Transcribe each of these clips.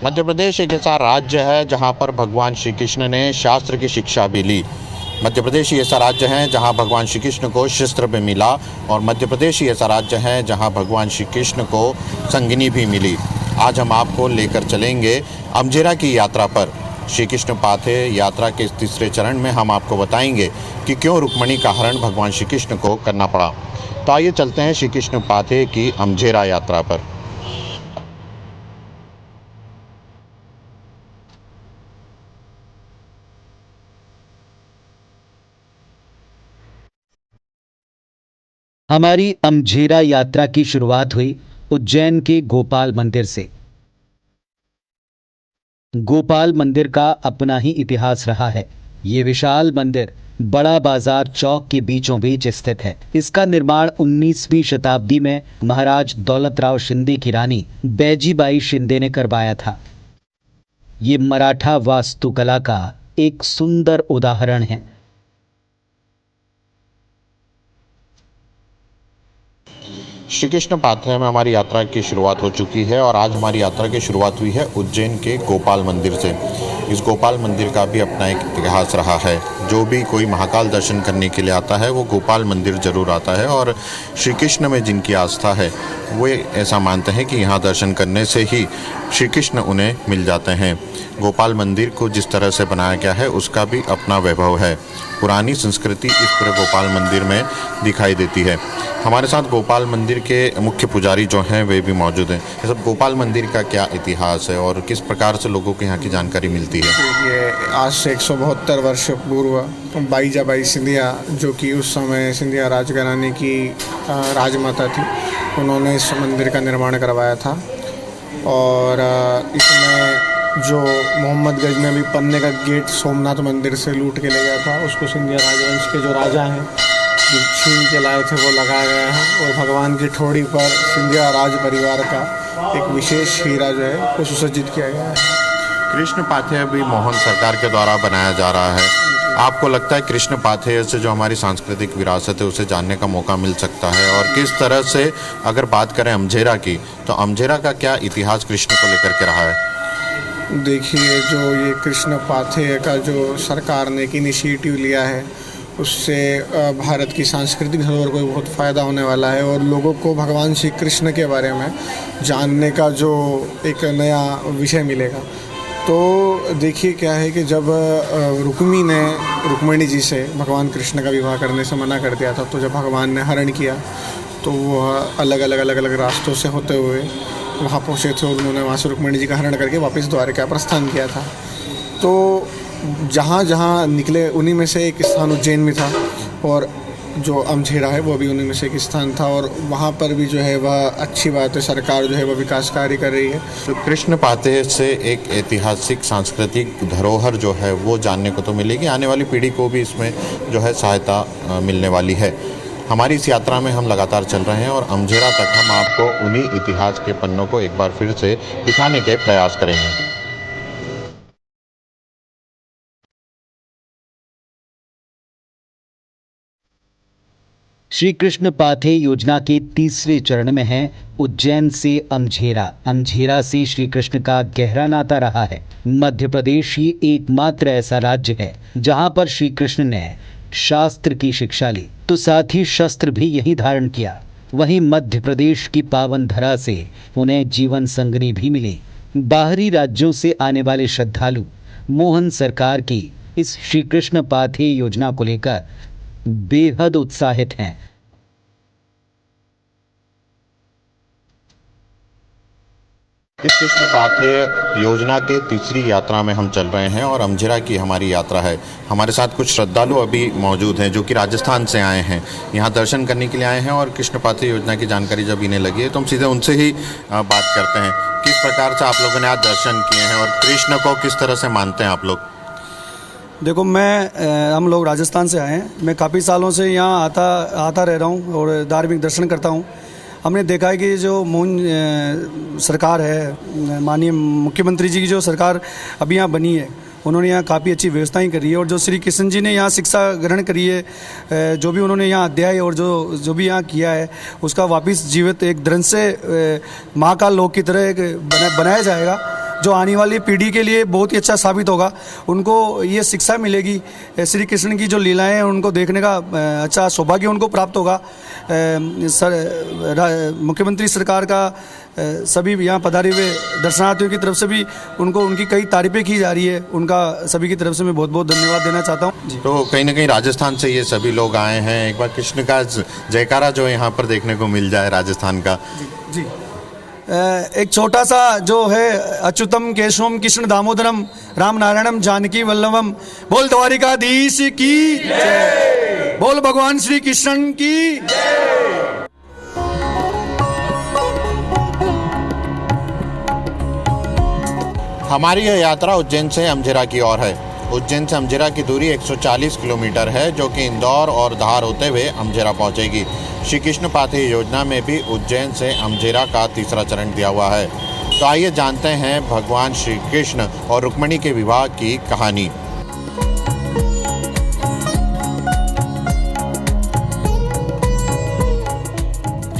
मध्य प्रदेश एक ऐसा राज्य है जहाँ पर भगवान श्री कृष्ण ने शास्त्र की शिक्षा भी ली। मध्य प्रदेश ही ऐसा राज्य है जहाँ भगवान श्री कृष्ण को शस्त्र भी मिला, और मध्य प्रदेश ही ऐसा राज्य है जहाँ भगवान श्री कृष्ण को संगिनी भी मिली। आज हम आपको लेकर चलेंगे अमझेरा की यात्रा पर। श्री कृष्ण पाथे यात्रा के इस तीसरे चरण में हम आपको बताएंगे कि क्यों रुक्मणी का हरण भगवान श्री कृष्ण को करना पड़ा। तो आइए चलते हैं श्री कृष्ण पाथे की अमझेरा यात्रा पर। हमारी अमझेरा यात्रा की शुरुआत हुई उज्जैन के गोपाल मंदिर से। गोपाल मंदिर का अपना ही इतिहास रहा है। ये विशाल मंदिर बड़ा बाजार चौक के बीचों बीच स्थित है। इसका निर्माण 19वीं शताब्दी में महाराज दौलतराव शिंदे की रानी बैजीबाई शिंदे ने करवाया था। ये मराठा वास्तुकला का एक सुंदर उदाहरण है। श्री कृष्ण पाथे में हमारी यात्रा की शुरुआत हो चुकी है, और आज हमारी यात्रा की शुरुआत हुई है उज्जैन के गोपाल मंदिर से। इस गोपाल मंदिर का भी अपना एक इतिहास रहा है। जो भी कोई महाकाल दर्शन करने के लिए आता है वो गोपाल मंदिर ज़रूर आता है, और श्री कृष्ण में जिनकी आस्था है वो ऐसा मानते हैं कि यहाँ दर्शन करने से ही श्री कृष्ण उन्हें मिल जाते हैं। गोपाल मंदिर को जिस तरह से बनाया गया है उसका भी अपना वैभव है। पुरानी संस्कृति इस पूरे गोपाल मंदिर में दिखाई देती है। हमारे साथ गोपाल मंदिर के मुख्य पुजारी जो हैं वे भी मौजूद हैं। ये सब गोपाल मंदिर का क्या इतिहास है और किस प्रकार से लोगों को यहाँ की जानकारी मिलती है? ये आज से 172 वर्ष पूर्व बाईजाबाई सिंधिया, जो कि उस समय सिंधिया राजघराने की राजमाता थी, उन्होंने इस मंदिर का निर्माण करवाया था। और इसमें जो मोहम्मद गजनवी पन्ने का गेट सोमनाथ मंदिर से लूट के ले गया था, उसको सिंधिया राजवंश के जो राजा हैं जो छीन के लाए थे वो लगाया गया है। और भगवान की ठोड़ी पर सिंधिया राज परिवार का एक विशेष हीरा जो है वो सुसज्जित किया गया है। कृष्ण पाथे अभी मोहन सरकार के द्वारा बनाया जा रहा है। आपको लगता है कृष्ण पाथे से जो हमारी सांस्कृतिक विरासत है उसे जानने का मौका मिल सकता है? और किस तरह से अगर बात करें अमझेरा की, तो अमझेरा का क्या इतिहास कृष्ण को लेकर के रहा है? देखिए, जो ये कृष्ण पाथे का जो सरकार ने एक इनिशिएटिव लिया है उससे भारत की सांस्कृतिक धरोहर को बहुत फ़ायदा होने वाला है, और लोगों को भगवान श्री कृष्ण के बारे में जानने का जो एक नया विषय मिलेगा। तो देखिए क्या है कि जब रुक्मिणी जी से भगवान कृष्ण का विवाह करने से मना कर दिया था, तो जब भगवान ने हरण किया तो वह अलग अलग रास्तों से होते हुए वहाँ पहुँचे थे, और उन्होंने वहाँ से रुक्मिणी जी का हरण करके वापस द्वारका प्रस्थान किया था। तो जहाँ जहाँ निकले उन्हीं में से एक स्थान उज्जैन में था, और जो अमझेरा है वो भी उन्हीं में से एक स्थान था। और वहाँ पर भी जो है वह अच्छी बात है, सरकार जो है वह विकास कार्य कर रही है। तो कृष्ण पाथे से एक ऐतिहासिक सांस्कृतिक धरोहर जो है वो जानने को तो मिलेगी, आने वाली पीढ़ी को भी इसमें जो है सहायता मिलने वाली है। हमारी इस यात्रा में हम लगातार चल रहे हैं, और अमझेरा तक हम आपको उन्हीं इतिहास के पन्नों को एक बार फिर से दिखाने के प्रयास करेंगे। श्री कृष्ण पाथे योजना के तीसरे चरण में है उज्जैन से अमझेरा। अमझेरा से श्री कृष्ण का गहरा नाता रहा है। मध्य प्रदेश ही एकमात्र ऐसा राज्य है जहां पर श्री कृष्ण ने शास्त्र की शिक्षा ली, तो साथ ही शस्त्र भी यही धारण किया। वहीं मध्य प्रदेश की पावन धरा से उन्हें जीवन संगनी भी मिली। बाहरी राज्यों से आने वाले श्रद्धालु मोहन सरकार की इस श्री कृष्ण पाथे योजना को लेकर बेहद उत्साहित हैं। इस कृष्ण पाथे योजना के तीसरी यात्रा में हम चल रहे हैं, और अमझेरा की हमारी यात्रा है। हमारे साथ कुछ श्रद्धालु अभी मौजूद हैं जो कि राजस्थान से आए हैं, यहाँ दर्शन करने के लिए आए हैं, और कृष्ण पाथे योजना की जानकारी जब इन्हें लगी है तो हम सीधे उनसे ही बात करते हैं। किस प्रकार से आप लोगों ने आज दर्शन किए हैं और कृष्ण को किस तरह से मानते हैं आप लोग? देखो, हम लोग राजस्थान से आए हैं। मैं काफ़ी सालों से यहाँ आता रह रहा हूँ और धार्मिक दर्शन करता हूँ। हमने देखा है कि जो मोहन सरकार है, माननीय मुख्यमंत्री जी की जो सरकार अभी यहाँ बनी है, उन्होंने यहाँ काफ़ी अच्छी व्यवस्थाएं करी है। और जो श्री कृष्ण जी ने यहाँ शिक्षा ग्रहण करी है, जो भी उन्होंने यहाँ अध्याय और जो भी यहाँ किया है, उसका वापस जीवित एक दृढ़ से महाकाल लोक की तरह एक बनाया जाएगा। जो आने वाली पीढ़ी के लिए बहुत ही अच्छा साबित होगा। उनको ये शिक्षा मिलेगी, श्री कृष्ण की जो लीलाएं हैं उनको देखने का अच्छा सौभाग्य उनको प्राप्त होगा। मुख्यमंत्री सरकार का सभी यहाँ पधारे हुए दर्शनार्थियों की तरफ से भी उनको उनकी कई तारीफें की जा रही है। उनका सभी की तरफ से मैं बहुत बहुत धन्यवाद देना चाहता हूँ जी। तो कहीं ना कहीं राजस्थान से ये सभी लोग आए हैं, एक बार कृष्ण का जयकारा जो यहाँ पर देखने को मिल जाए राजस्थान का। जी एक छोटा सा जो है, अच्युतम केशवम कृष्ण दामोदरम राम नारायणम जानकी वल्लभम, बोल द्वारिकाधीश की जय, बोल भगवान श्री कृष्ण की जय। हमारी यह यात्रा उज्जैन से अमझेरा की ओर है। उज्जैन से अमझेरा की दूरी 140 किलोमीटर है, जो कि इंदौर और धार होते हुए अमझेरा पहुंचेगी। श्री कृष्ण पाथेय योजना में भी उज्जैन से अमझेरा का तीसरा चरण दिया हुआ है। तो आइए जानते हैं भगवान श्री कृष्ण और रुक्मिणी के विवाह की कहानी।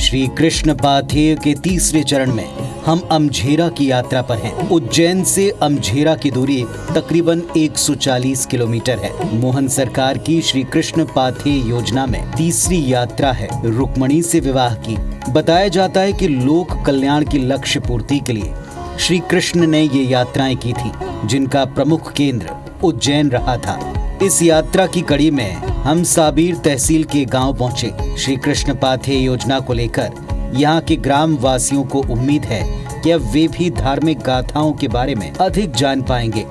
श्री कृष्ण पाथेय के तीसरे चरण में हम अमझेरा की यात्रा पर हैं। उज्जैन से अमझेरा की दूरी तकरीबन 140 किलोमीटर है। मोहन सरकार की श्री कृष्ण पाथेय योजना में तीसरी यात्रा है रुक्मिणी से विवाह की। बताया जाता है कि लोक कल्याण की लक्ष्य पूर्ति के लिए श्री कृष्ण ने ये यात्राएं की थी, जिनका प्रमुख केंद्र उज्जैन रहा था। इस यात्रा की कड़ी में हम साबीर तहसील के गांव पहुंचे। श्री कृष्ण पाथेय योजना को लेकर यहाँ के ग्राम वासियों को उम्मीद है कि अब वे भी धार्मिक गाथाओं के बारे में अधिक जान पाएंगे।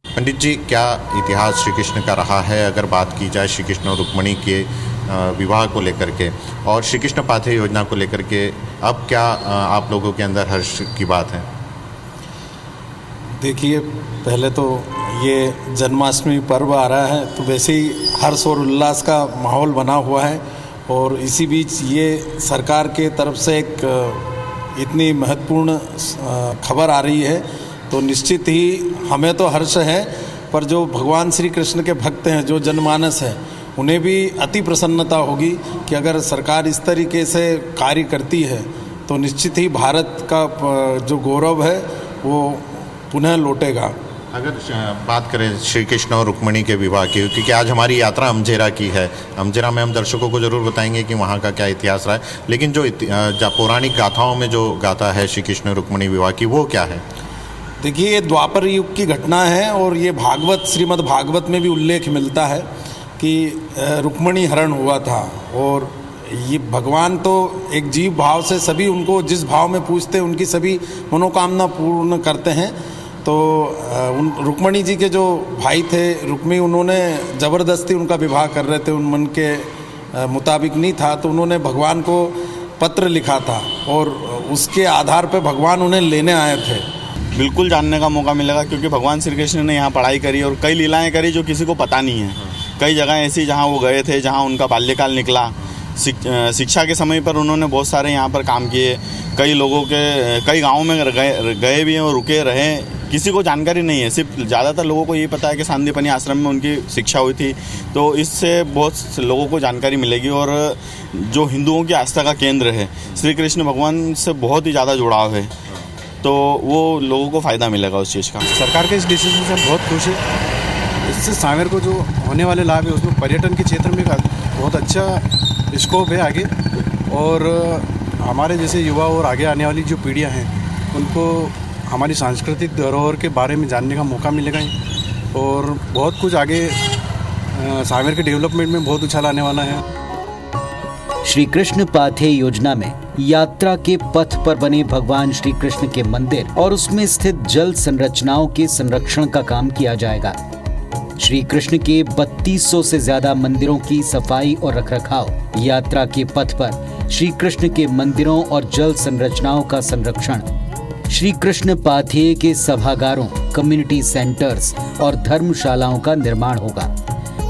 पंडित जी, क्या इतिहास श्री कृष्ण का रहा है, अगर बात की जाए श्री कृष्ण और रुक्मिणी के विवाह को लेकर के और श्री कृष्ण पाथेय योजना को लेकर के, अब क्या आप लोगों के अंदर हर्ष की बात है? देखिए, पहले तो ये जन्माष्टमी पर्व आ रहा है, तो वैसे ही हर्ष और उल्लास का माहौल बना हुआ है। और इसी बीच ये सरकार के तरफ से एक इतनी महत्वपूर्ण खबर आ रही है, तो निश्चित ही हमें तो हर्ष है, पर जो भगवान श्री कृष्ण के भक्त हैं, जो जनमानस हैं, उन्हें भी अति प्रसन्नता होगी कि अगर सरकार इस तरीके से कार्य करती है तो निश्चित ही भारत का जो गौरव है वो पुनः लौटेगा। अगर बात करें श्री कृष्ण और रुक्मिणी के विवाह की, क्योंकि आज हमारी यात्रा अमझेरा की है, अमझेरा में हम दर्शकों को ज़रूर बताएंगे कि वहाँ का क्या इतिहास रहा है, लेकिन जो पौराणिक गाथाओं में जो गाथा है श्री कृष्ण और रुक्मिणी विवाह की, वो क्या है? देखिए, ये द्वापर युग की घटना है और ये भागवत, श्रीमद् भागवत में भी उल्लेख मिलता है कि रुक्मिणी हरण हुआ था। और ये भगवान तो एक जीव भाव से सभी उनको जिस भाव में पूजते हैं उनकी सभी मनोकामना पूर्ण करते हैं। तो उन रुक्मिणी जी के जो भाई थे रुक्मी, उन्होंने ज़बरदस्ती उनका विवाह कर रहे थे, उन मन के मुताबिक नहीं था, तो उन्होंने भगवान को पत्र लिखा था और उसके आधार पर भगवान उन्हें लेने आए थे। बिल्कुल जानने का मौका मिलेगा, क्योंकि भगवान श्री कृष्ण ने यहाँ पढ़ाई करी और कई लीलाएं करी जो किसी को पता नहीं है। कई जगह ऐसी जहाँ वो गए थे, जहाँ उनका बाल्यकाल निकला। शिक्षा के समय पर उन्होंने बहुत सारे यहाँ पर काम किए। कई लोगों के कई गाँवों में गए भी हैं और रुके रहे। किसी को जानकारी नहीं है, सिर्फ ज़्यादातर लोगों को ये पता है कि सांदीपनि आश्रम में उनकी शिक्षा हुई थी। तो इससे बहुत लोगों को जानकारी मिलेगी। और जो हिंदुओं की आस्था का केंद्र है, श्री कृष्ण भगवान से बहुत ही ज़्यादा जुड़ाव है, तो वो लोगों को फ़ायदा मिलेगा उस चीज़ का। सरकार के इस डिसीजन से हम बहुत खुश हैं। इससे सांवेर को जो होने वाले लाभ है, उसमें पर्यटन के क्षेत्र में बहुत अच्छा स्कोप है आगे। और हमारे जैसे युवा और आगे आने वाली जो पीढ़ियां हैं, उनको हमारी सांस्कृतिक धरोहर के बारे में जानने का मौका मिलेगा और बहुत कुछ आगे सांवेर के डेवलपमेंट में बहुत उछाल आने वाला है। श्री कृष्ण पाथेय योजना में यात्रा के पथ पर बने भगवान श्री कृष्ण के मंदिर और उसमें स्थित जल संरचनाओं के संरक्षण का काम किया जाएगा। श्री कृष्ण के 3200 से ज्यादा मंदिरों की सफाई और रखरखाव, यात्रा के पथ पर श्री कृष्ण के मंदिरों और जल संरचनाओं का संरक्षण, श्री कृष्ण पाथेय के सभागारों, कम्युनिटी सेंटर्स और धर्मशालाओं का निर्माण होगा।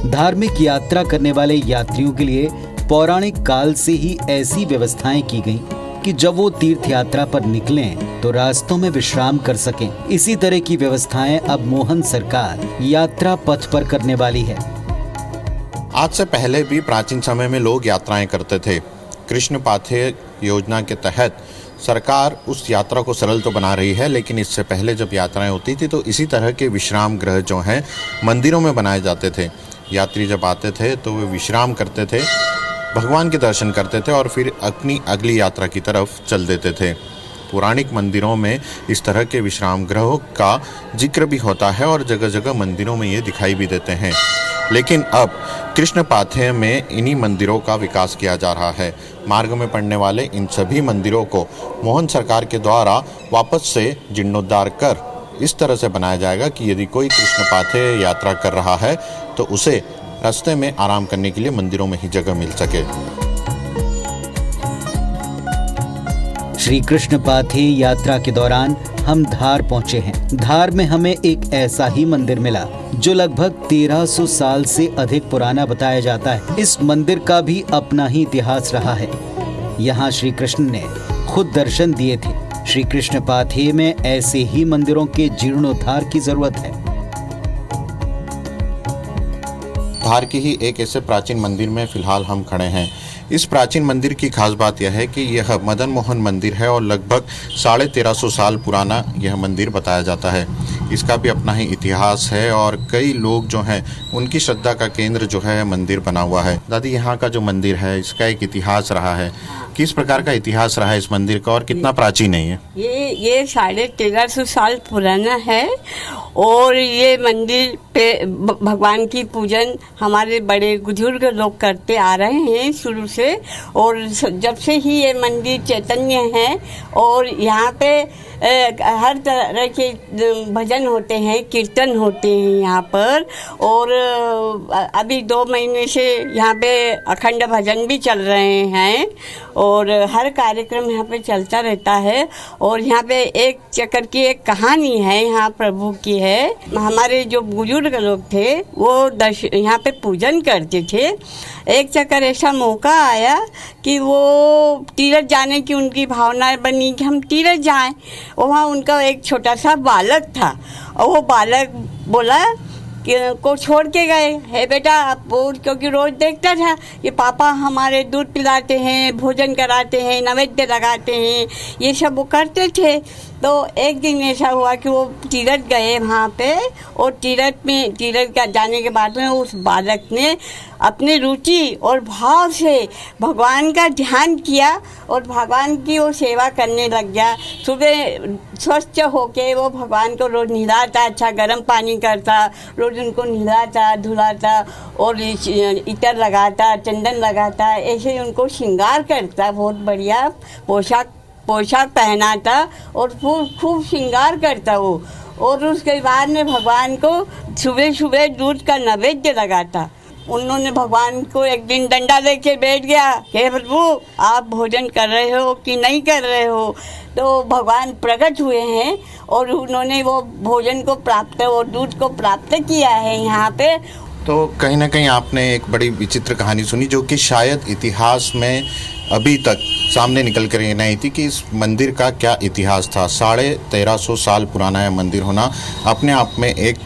धार्मिक यात्रा करने वाले यात्रियों के लिए पौराणिक काल से ही ऐसी व्यवस्थाएं की गई कि जब वो तीर्थ यात्रा पर निकलें तो रास्तों में विश्राम कर सकें। इसी तरह की व्यवस्थाएं अब मोहन सरकार यात्रा पथ पर करने वाली है। आज से पहले भी प्राचीन समय में लोग यात्राएं करते थे। कृष्ण पाथेय योजना के तहत सरकार उस यात्रा को सरल तो बना रही है, लेकिन इससे पहले जब यात्राएं होती थी तो इसी तरह के विश्राम गृह जो हैं मंदिरों में बनाए जाते थे। यात्री जब आते थे तो वे विश्राम करते थे, भगवान के दर्शन करते थे और फिर अपनी अगली यात्रा की तरफ चल देते थे। पौराणिक मंदिरों में इस तरह के विश्राम गृहों का जिक्र भी होता है और जगह जगह मंदिरों में ये दिखाई भी देते हैं। लेकिन अब कृष्ण पाथेय में इन्हीं मंदिरों का विकास किया जा रहा है। मार्ग में पड़ने वाले इन सभी मंदिरों को मोहन सरकार के द्वारा वापस से जीर्णोद्धार कर इस तरह से बनाया जाएगा कि यदि कोई कृष्ण पाथेय यात्रा कर रहा है तो उसे रास्ते में आराम करने के लिए मंदिरों में ही जगह मिल सके। श्री कृष्ण पाथेय यात्रा के दौरान हम धार पहुंचे हैं। धार में हमें एक ऐसा ही मंदिर मिला जो लगभग 1300 साल से अधिक पुराना बताया जाता है। इस मंदिर का भी अपना ही इतिहास रहा है। यहाँ श्री कृष्ण ने खुद दर्शन दिए थे। श्री कृष्ण पाथेय में ऐसे ही मंदिरों के जीर्णोद्धार की जरूरत है। धार की ही एक ऐसे प्राचीन मंदिर में फिलहाल हम खड़े हैं। इस प्राचीन मंदिर की खास बात यह है कि यह मदन मोहन मंदिर है और लगभग 1350 साल पुराना यह मंदिर बताया जाता है। इसका भी अपना ही इतिहास है और कई लोग जो हैं उनकी श्रद्धा का केंद्र जो है मंदिर बना हुआ है। दादी, यहाँ का जो मंदिर है इसका एक इतिहास रहा है, किस प्रकार का इतिहास रहा है इस मंदिर का और कितना प्राचीन है ये 1350 साल पुराना है और ये मंदिर पे भगवान की पूजन हमारे बड़े बुजुर्ग लोग करते आ रहे हैं शुरू से। और जब से ही ये मंदिर चैतन्य है और यहाँ पे हर तरह के भजन होते हैं, कीर्तन होते हैं यहाँ पर। और अभी 2 महीने से यहाँ पे अखंड भजन भी चल रहे हैं और हर कार्यक्रम यहाँ पे चलता रहता है। और यहाँ पे एक चक्कर की एक कहानी है यहाँ प्रभु की है। हमारे जो बुजुर्ग लोग थे वो यहाँ पे पूजन करते थे। एक चक्कर ऐसा मौका आया कि वो तीरथ जाने की उनकी भावना बनी कि हम तीरथ जाएं। वहाँ उनका एक छोटा सा बालक था और वो बालक बोला को छोड़ के गए, है बेटा। वो क्योंकि रोज़ देखता था कि पापा हमारे दूध पिलाते हैं, भोजन कराते हैं, नैवेद्य लगाते हैं, ये सब वो करते थे। तो एक दिन ऐसा हुआ कि वो तीरथ गए वहाँ पे और तीरथ का जाने के बाद में उस बालक ने अपनी रुचि और भाव से भगवान का ध्यान किया और भगवान की वो सेवा करने लग गया। सुबह स्वस्थ होके वो भगवान को रोज़ नहलाता, अच्छा गर्म पानी करता, रोज़ उनको नहलाता धुलाता और इतर लगाता, चंदन लगाता, ऐसे उनको श्रृंगार करता, बहुत बढ़िया पोशाक पहनाता और खूब श्रृंगार करता वो। और उसके बाद में भगवान को सुबह सुबह दूध का नैवेद्य लगाता। उन्होंने भगवान को एक दिन डंडा लेके बैठ गया कि प्रभु आप भोजन कर रहे हो कि नहीं कर रहे हो। तो भगवान प्रकट हुए हैं और उन्होंने वो भोजन को प्राप्त और दूध को प्राप्त किया है यहाँ पे। तो कहीं ना कहीं आपने एक बड़ी विचित्र कहानी सुनी जो कि शायद इतिहास में अभी तक सामने निकल कर ये नहीं थी कि इस मंदिर का क्या इतिहास था। 1350 साल पुराना यह मंदिर होना अपने आप में एक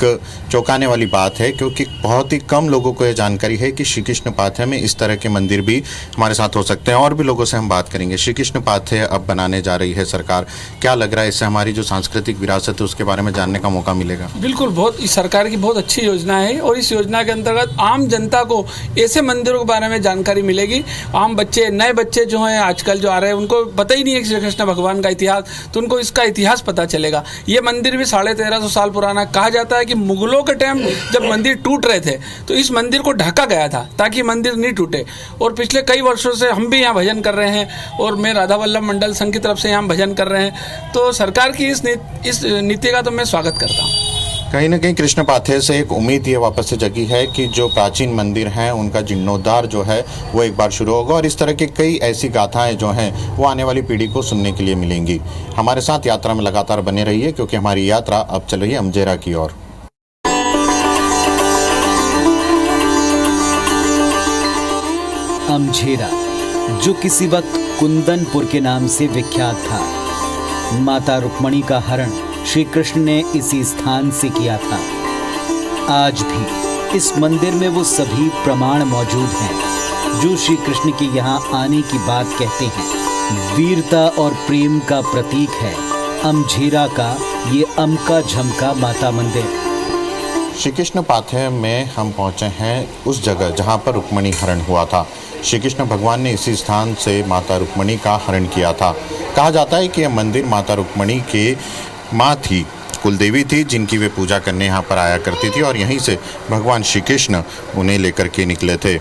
चौंकाने वाली बात है, क्योंकि बहुत ही कम लोगों को यह जानकारी है कि श्री कृष्ण पाथेय में इस तरह के मंदिर भी हमारे साथ हो सकते हैं। और भी लोगों से हम बात करेंगे। श्री कृष्ण पाथेय अब बनाने जा रही है सरकार, क्या लग रहा है इससे हमारी जो सांस्कृतिक विरासत है उसके बारे में जानने का मौका मिलेगा? बिल्कुल, बहुत इस सरकार की बहुत अच्छी योजना है और इस योजना के अंतर्गत आम जनता को ऐसे मंदिरों के बारे में जानकारी मिलेगी। आम बच्चे, नए बच्चे जो हैं आजकल जो आ रहे हैं उनको पता ही नहीं है श्री कृष्ण भगवान का इतिहास, तो उनको इसका इतिहास पता चलेगा। ये मंदिर भी 1350 साल पुराना। कहा जाता है कि मुगलों के टाइम जब मंदिर टूट रहे थे तो इस मंदिर को ढका गया था ताकि मंदिर नहीं टूटे। और पिछले कई वर्षों से हम भी यहाँ भजन कर रहे हैं और मैं राधा वल्लभ मंडल संघ की तरफ से यहाँ भजन कर रहे हैं। तो सरकार की इस नीति का तो मैं स्वागत करता हूँ। कहीं ना कहीं कृष्ण पाथेय से एक उम्मीद ये वापस से जगी है कि जो प्राचीन मंदिर हैं उनका जीर्णोद्धार जो है वो एक बार शुरू होगा और इस तरह की कई ऐसी गाथाएं जो हैं वो आने वाली पीढ़ी को सुनने के लिए मिलेंगी। हमारे साथ यात्रा में लगातार बने रहिए क्योंकि हमारी यात्रा अब चल रही है अमझेरा की ओर। अमझेरा जो किसी वक्त कुंदनपुर के नाम से विख्यात था। माता रुक्मणी का हरण श्री कृष्ण ने इसी स्थान से किया था। आज भी इस मंदिर में वो सभी प्रमाण मौजूद हैं जो श्री कृष्ण के यहाँ आने की बात कहते हैं। वीरता और प्रेम का प्रतीक है अमझेरा का ये अमका झमका माता मंदिर। श्री कृष्ण पाथेय में हम पहुंचे हैं उस जगह जहां पर रुक्मणी हरण हुआ था। श्री कृष्ण भगवान ने इसी स्थान से माता रुक्मणी का हरण किया था। कहा जाता है कि यह मंदिर माता रुक्मणी के माँ थी, कुलदेवी थी, जिनकी वे पूजा करने यहाँ पर आया करती थी और यहीं से भगवान श्री कृष्ण उन्हें लेकर के निकले थे।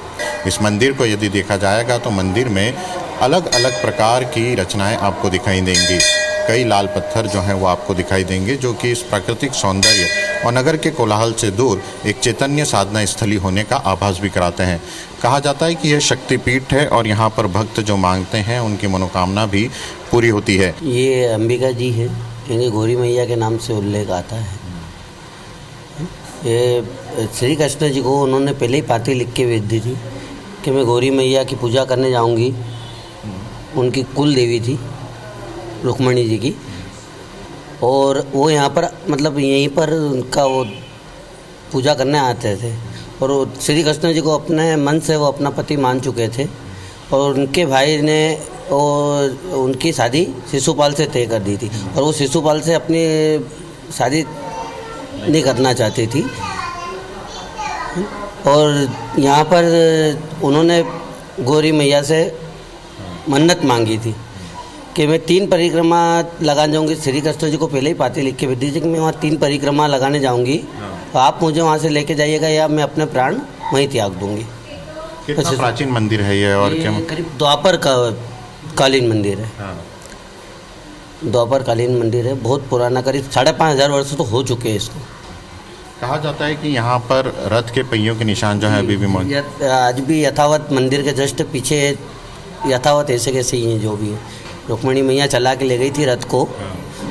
इस मंदिर को यदि देखा जाएगा तो मंदिर में अलग अलग प्रकार की रचनाएं आपको दिखाई देंगी। कई लाल पत्थर जो हैं वो आपको दिखाई देंगे, जो कि इस प्राकृतिक सौंदर्य और नगर के कोलाहल से दूर एक चैतन्य साधना स्थली होने का आभास भी कराते हैं। कहा जाता है कि यह शक्तिपीठ है और यहाँ पर भक्त जो मांगते हैं उनकी मनोकामना भी पूरी होती है। ये अंबिका जी है, इन्हें गौरी मैया के नाम से उल्लेख आता है। ये श्री कृष्ण जी को उन्होंने पहले ही पाती लिख के भेज दी थी कि मैं गौरी मैया की पूजा करने जाऊंगी। उनकी कुल देवी थी रुक्मणी जी की, और वो यहाँ पर मतलब यहीं पर उनका वो पूजा करने आते थे और वो श्री कृष्ण जी को अपने मन से वो अपना पति मान चुके थे और उनके भाई ने और उनकी शादी शिशुपाल से तय कर दी थी और वो शिशुपाल से अपनी शादी नहीं करना चाहती थी। और यहाँ पर उन्होंने गौरी मैया से मन्नत मांगी थी कि मैं 3 परिक्रमा लगाने जाऊंगी। श्री कृष्ण जी को पहले ही पाती लिख के भेज दीजिए कि मैं वहाँ 3 परिक्रमा लगाने जाऊंगी, तो आप मुझे वहाँ से लेके जाइएगा या मैं अपने प्राण वहीं त्याग दूंगी। कितना प्राचीन मंदिर है ये और क्या? करीब द्वापर का कालीन मंदिर है। द्वापर कालीन मंदिर है, बहुत पुराना, करीब 5,500 वर्ष तो हो चुके हैं इसको। कहा जाता है कि यहाँ पर रथ के पहियों के निशान जो है अभी भी मौजूद, आज भी यथावत मंदिर के जस्ट पीछे यथावत ऐसे कैसे ही हैं जो भी है। रुक्मणी मैया चला के ले गई थी रथ को,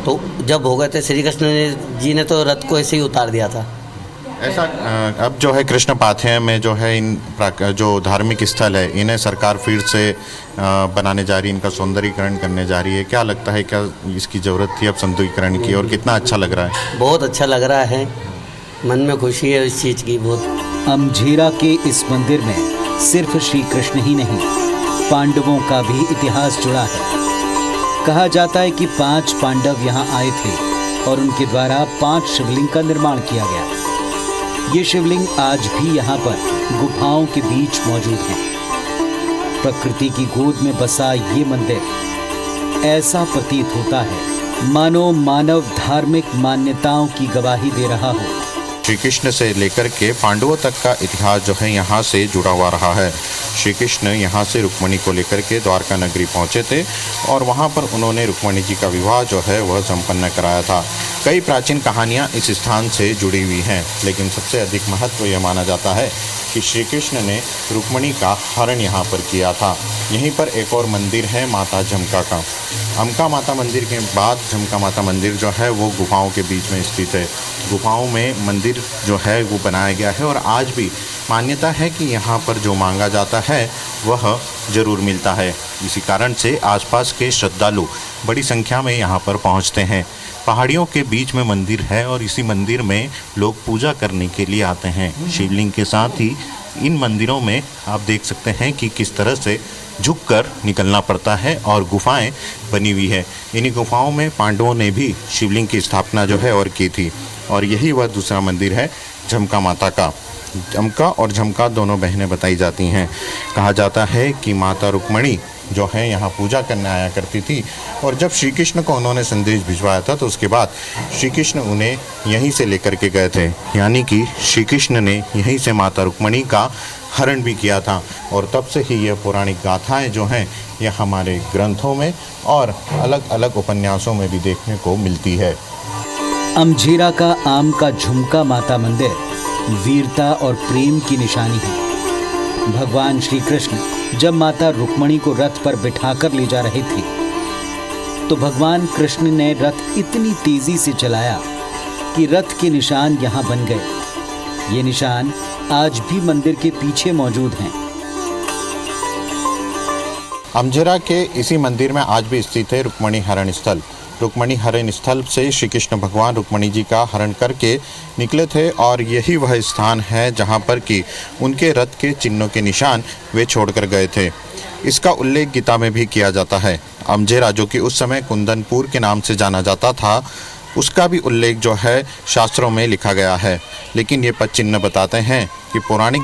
तो जब हो गए थे श्री कृष्ण जी ने तो रथ को ऐसे ही उतार दिया था। ऐसा अब जो है कृष्ण पाथेय में जो है इन जो धार्मिक स्थल है इन्हें सरकार फिर से बनाने जा रही है, इनका सौंदर्यीकरण करने जा रही है। क्या लगता है, क्या इसकी ज़रूरत थी अब सौंदर्यीकरण की और कितना अच्छा लग रहा है? बहुत अच्छा लग रहा है, मन में खुशी है इस चीज़ की बहुत। अमझेरा के इस मंदिर में सिर्फ श्री कृष्ण ही नहीं, पांडवों का भी इतिहास जुड़ा है। कहा जाता है कि 5 पांडव यहाँ आए थे और उनके द्वारा 5 शिवलिंग का निर्माण किया गया। ये शिवलिंग आज भी यहाँ पर गुफाओं के बीच मौजूद हैं। प्रकृति की गोद में बसा ये मंदिर ऐसा प्रतीत होता है मानो मानव धार्मिक मान्यताओं की गवाही दे रहा हो। श्री कृष्ण से लेकर के पांडवों तक का इतिहास जो है यहाँ से जुड़ा हुआ रहा है। श्री कृष्ण यहाँ से रुक्मणी को लेकर के द्वारका नगरी पहुँचे थे और वहाँ पर उन्होंने रुक्मणी जी का विवाह जो है वह संपन्न कराया था। कई प्राचीन कहानियाँ इस स्थान से जुड़ी हुई हैं, लेकिन सबसे अधिक महत्व यह माना जाता है कि श्री कृष्ण ने रुक्मणी का हरण यहाँ पर किया था। यहीं पर एक और मंदिर है माता झमका का। अमका माता मंदिर के बाद झमका माता मंदिर जो है वो गुफाओं के बीच में स्थित है। गुफाओं में मंदिर जो है वो बनाया गया है और आज भी मान्यता है कि यहाँ पर जो मांगा जाता है वह ज़रूर मिलता है। इसी कारण से आसपास के श्रद्धालु बड़ी संख्या में यहाँ पर पहुँचते हैं। पहाड़ियों के बीच में मंदिर है और इसी मंदिर में लोग पूजा करने के लिए आते हैं। शिवलिंग के साथ ही इन मंदिरों में आप देख सकते हैं कि किस तरह से झुककर निकलना पड़ता है और गुफाएं बनी हुई है। इन्हीं गुफाओं में पांडवों ने भी शिवलिंग की स्थापना जो है और की थी और यही वह दूसरा मंदिर है झमका माता का। अमका और झमका दोनों बहनें बताई जाती हैं। कहा जाता है कि माता रुक्मणी जो है यहाँ पूजा करने आया करती थी और जब श्री कृष्ण को उन्होंने संदेश भिजवाया था तो उसके बाद श्री कृष्ण उन्हें यहीं से लेकर के गए थे, यानी कि श्री कृष्ण ने यहीं से माता रुक्मणी का हरण भी किया था। और तब से ही यह पौराणिक गाथाएं जो हैं यह हमारे ग्रंथों में और अलग अलग उपन्यासों में भी देखने को मिलती है। अमझेरा का आम का झुमका माता मंदिर वीरता और प्रेम की निशानी है। भगवान श्री कृष्ण जब माता रुक्मणी को रथ पर बिठाकर ले जा रहे थे तो भगवान कृष्ण ने रथ इतनी तेजी से चलाया कि रथ के निशान यहाँ बन गए। ये निशान आज भी मंदिर के पीछे मौजूद हैं। अमझेरा के इसी मंदिर में आज भी स्थित है रुक्मणी हरण स्थल। रुक्मणी हरण स्थल से श्री कृष्ण भगवान रुक्मणी जी का हरण करके निकले थे और यही वह स्थान है जहां पर कि उनके रथ के चिन्हों के निशान वे छोड़कर गए थे। इसका उल्लेख गीता में भी किया जाता है। अमझेरा, जो कि उस समय कुंदनपुर के नाम से जाना जाता था, उसका भी उल्लेख जो है शास्त्रों में लिखा गया है। लेकिन ये पद चिन्ह बताते हैं कि पौराणिक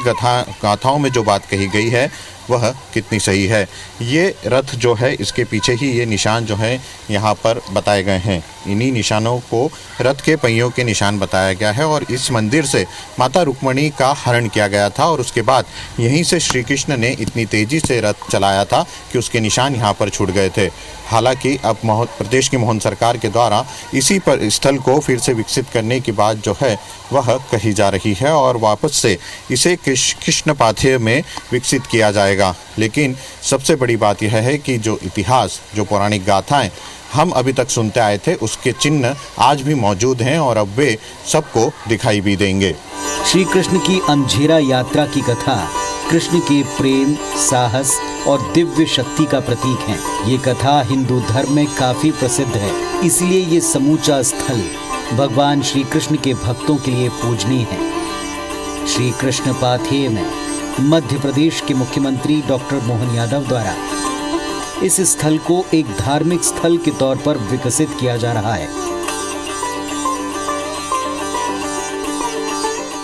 गाथाओं में जो बात कही गई है वह कितनी सही है। ये रथ जो है, इसके पीछे ही ये निशान जो है यहाँ पर बताए गए हैं। इन्हीं निशानों को रथ के पहियों के निशान बताया गया है और इस मंदिर से माता रुक्मणी का हरण किया गया था और उसके बाद यहीं से श्री कृष्ण ने इतनी तेज़ी से रथ चलाया था कि उसके निशान यहाँ पर छूट गए थे। हालांकि अब प्रदेश की मोहन सरकार के द्वारा इसी पर स्थल को फिर से विकसित करने की बात जो है वह कही जा रही है और वापस से इसे कृष्ण पाथेय में विकसित किया जाएगा। लेकिन सबसे बड़ी बात यह है कि जो इतिहास, जो पौराणिक गाथाएं हम अभी तक सुनते आए थे, उसके चिन्ह आज भी मौजूद हैं और अब वे सबको दिखाई भी देंगे। श्री कृष्ण की अमझेरा यात्रा की कथा कृष्ण के प्रेम, साहस और दिव्य शक्ति का प्रतीक है। ये कथा हिंदू धर्म में काफी प्रसिद्ध है, इसलिए ये समूचा स्थल भगवान श्री कृष्ण के भक्तों के लिए पूजनीय है। श्री कृष्ण पाथेय में मध्य प्रदेश के मुख्यमंत्री डॉक्टर मोहन यादव द्वारा इस स्थल को एक धार्मिक स्थल के तौर पर विकसित किया जा रहा है।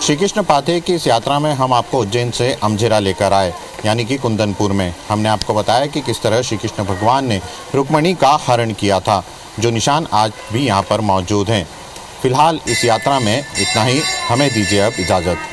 श्री कृष्ण पाथेय की इस यात्रा में हम आपको उज्जैन से अमझेरा लेकर आए, यानी कि कुंदनपुर में। हमने आपको बताया कि किस तरह श्री कृष्ण भगवान ने रुक्मणी का हरण किया था, जो निशान आज भी यहाँ पर मौजूद हैं। फिलहाल इस यात्रा में इतना ही। हमें दीजिए अब इजाज़त।